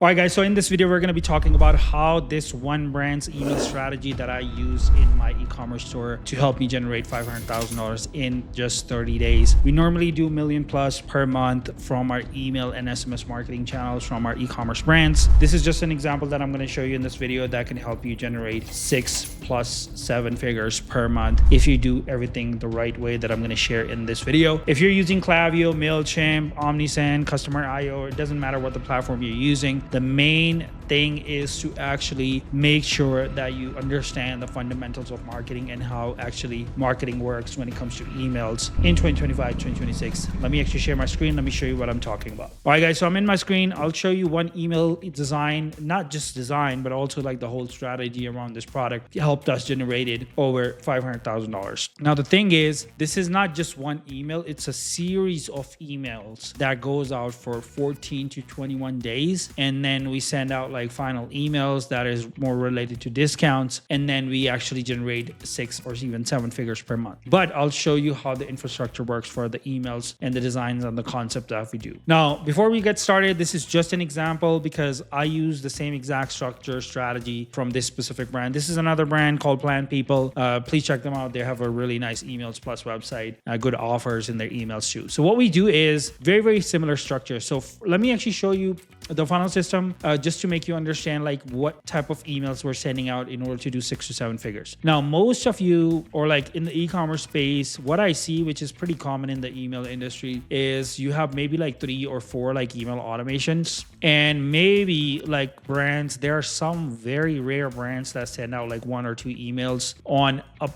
All right, guys, so in this video, we're going to be talking about how this one brand's email strategy that I use in my e-commerce store to help me generate $500,000 in just 30 days. We normally do million plus per month from our email and SMS marketing channels from our e-commerce brands. This is just an example that I'm going to show you in this video that can help you generate 6+7 figures per month if you do everything the right way that I'm going to share in this video. If you're using Klaviyo, MailChimp, OmniSend, Customer.io, it doesn't matter what the platform you're using. The main thing is to actually make sure that you understand the fundamentals of marketing and how actually marketing works when it comes to emails in 2025, 2026. Let me actually share my screen. Let me show you what I'm talking about. All right, guys, so I'm in my screen. I'll show you one email design, not just design, but also like the whole strategy around this product helped us generated over $500,000. Now, the thing is, this is not just one email. It's a series of emails that goes out for 14 to 21 days. And then we send out like final emails that is more related to discounts, and then we actually generate 6 or even 7 figures per month. But I'll show you how the infrastructure works for the emails and the designs and the concept that we do. Now, before we get started, this is just an example because I use the same exact structure strategy from this specific brand. This is another brand called Plan People. Please check them out. They have a really nice emails plus website, good offers in their emails too. So what we do is very, very similar structure. So let me actually show you the funnel system just to make you understand like what type of emails we're sending out in order to do 6 to 7 figures. Now, most of you, or like in the e-commerce space, what I see, which is pretty common in the email industry, is you have maybe like 3 or 4 like email automations, and maybe like brands. There are some very rare brands that send out like 1 or 2 emails on a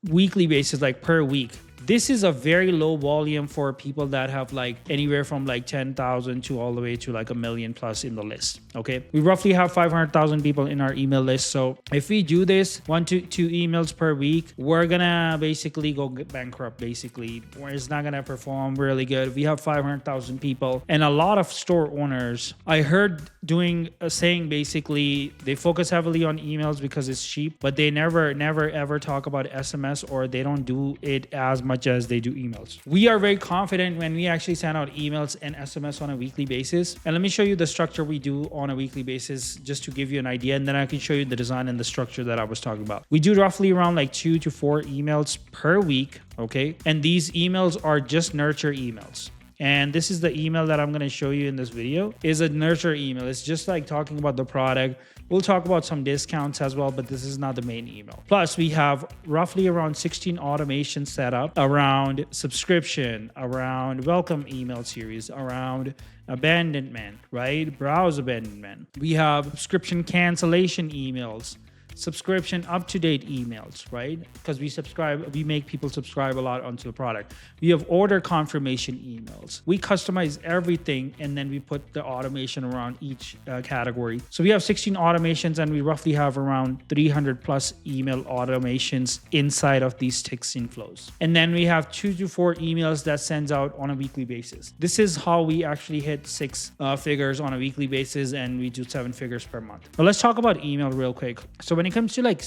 weekly basis, like per week. This is a very low volume for people that have like anywhere from like 10,000 to all the way to like 1 million plus in the list. Okay. We roughly have 500,000 people in our email list. So if we do this 1 to 2 emails per week, we're going to basically go bankrupt. Basically, it's not going to perform really good. We have 500,000 people, and a lot of store owners I heard saying basically they focus heavily on emails because it's cheap, but they never ever talk about SMS, or they don't do it as much as they do emails. We are very confident when we actually send out emails and SMS on a weekly basis. And let me show you the structure we do on a weekly basis just to give you an idea. And then I can show you the design and the structure that I was talking about. We do roughly around like 2 to 4 emails per week. Okay. And these emails are just nurture emails. And this is the email that I'm going to show you in this video, is a nurture email. It's just like talking about the product. We'll talk about some discounts as well, but this is not the main email. Plus, we have roughly around 16 automations set up around subscription, around welcome email series, around abandonment, right? Browse abandonment. We have subscription cancellation emails, subscription up-to-date emails, right? Because we make people subscribe a lot onto the product. We have order confirmation emails. We customize everything, and then we put the automation around each category. So we have 16 automations, and we roughly have around 300 plus email automations inside of these 16 flows. And then we have 2 to 4 emails that sends out on a weekly basis. This is how we actually hit 6 figures on a weekly basis, and we do 7 figures per month. But let's talk about email real quick. So when it comes to like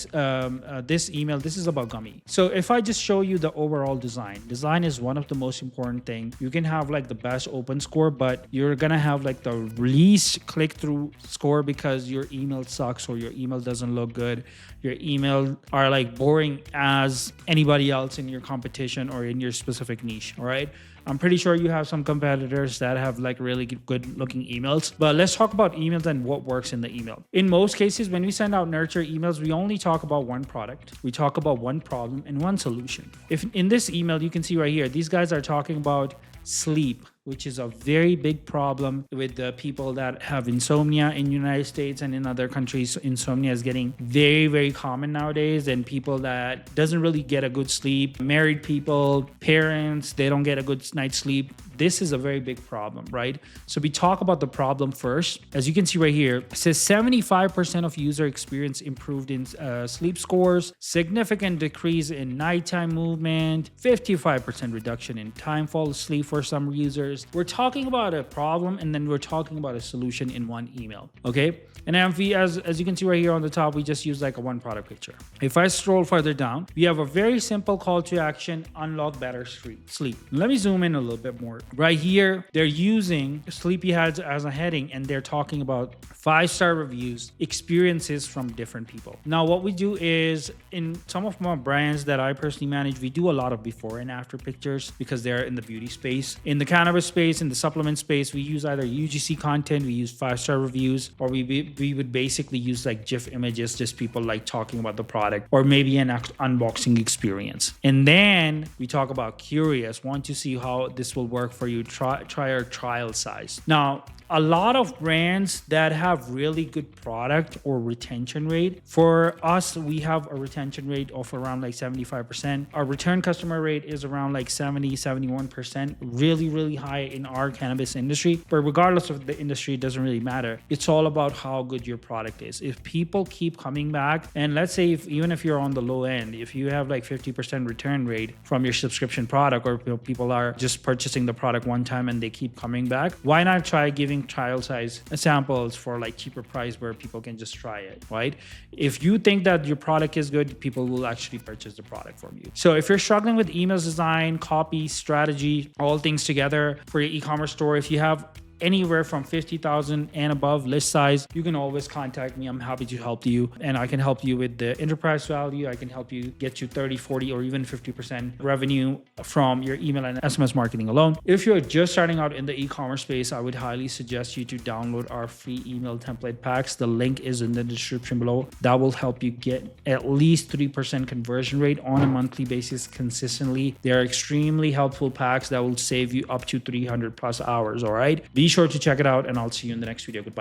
this email, this is about Gummy. So if I just show you the overall design is one of the most important thing. You can have like the best open score, but you're gonna have like the least click-through score because your email sucks, or your email doesn't look good. Your email are like boring as anybody else in your competition or in your specific niche. All right. I'm pretty sure you have some competitors that have like really good looking emails, but let's talk about emails and what works in the email. In most cases, when we send out nurture emails, we only talk about one product. We talk about one problem and one solution. If in this email, you can see right here, these guys are talking about sleep, which is a very big problem with the people that have insomnia in the United States and in other countries. Insomnia is getting very, very common nowadays, and people that doesn't really get a good sleep, married people, parents, they don't get a good night's sleep. This is a very big problem, right? So we talk about the problem first. As you can see right here, it says 75% of user experience improved in sleep scores, significant decrease in nighttime movement, 55% reduction in time fall asleep for some users, pictures. We're talking about a problem and then we're talking about a solution in one email. Okay. And as you can see right here on the top, we just use like a one product picture. If I scroll further down, we have a very simple call to action: unlock better sleep. Let me zoom in a little bit more. Right here, they're using sleepyheads as a heading, and they're talking about 5-star reviews, experiences from different people. Now, what we do is, in some of my brands that I personally manage, we do a lot of before and after pictures because they're in the beauty space. In the cannabis space, in the supplement space, we use either UGC content, we use 5-star reviews, or we would basically use like GIF images, just people like talking about the product, or maybe an unboxing experience. And then we talk about curious, want to see how this will work for you, try our trial size. Now, a lot of brands that have really good product or retention rate, for us, we have a retention rate of around like 75%. Our return customer rate is around like 71%, really, really high in our cannabis industry. But regardless of the industry, it doesn't really matter. It's all about how good your product is. If people keep coming back, and let's say even if you're on the low end, if you have like 50% return rate from your subscription product, or people are just purchasing the product one time and they keep coming back, why not try giving trial size samples for like cheaper price where people can just try it, right? If you think that your product is good, people will actually purchase the product from you. So if you're struggling with emails design, copy, strategy, all things together for your e-commerce store, if you have anywhere from 50,000 and above list size, you can always contact me. I'm happy to help you, and I can help you with the enterprise value. I can help you get you 30, 40, or even 50% revenue from your email and SMS marketing alone. If you're just starting out in the e-commerce space, I would highly suggest you to download our free email template packs. The link is in the description below. That will help you get at least 3% conversion rate on a monthly basis consistently. They are extremely helpful packs that will save you up to 300 plus hours. All right. Be sure to check it out, and I'll see you in the next video. Goodbye.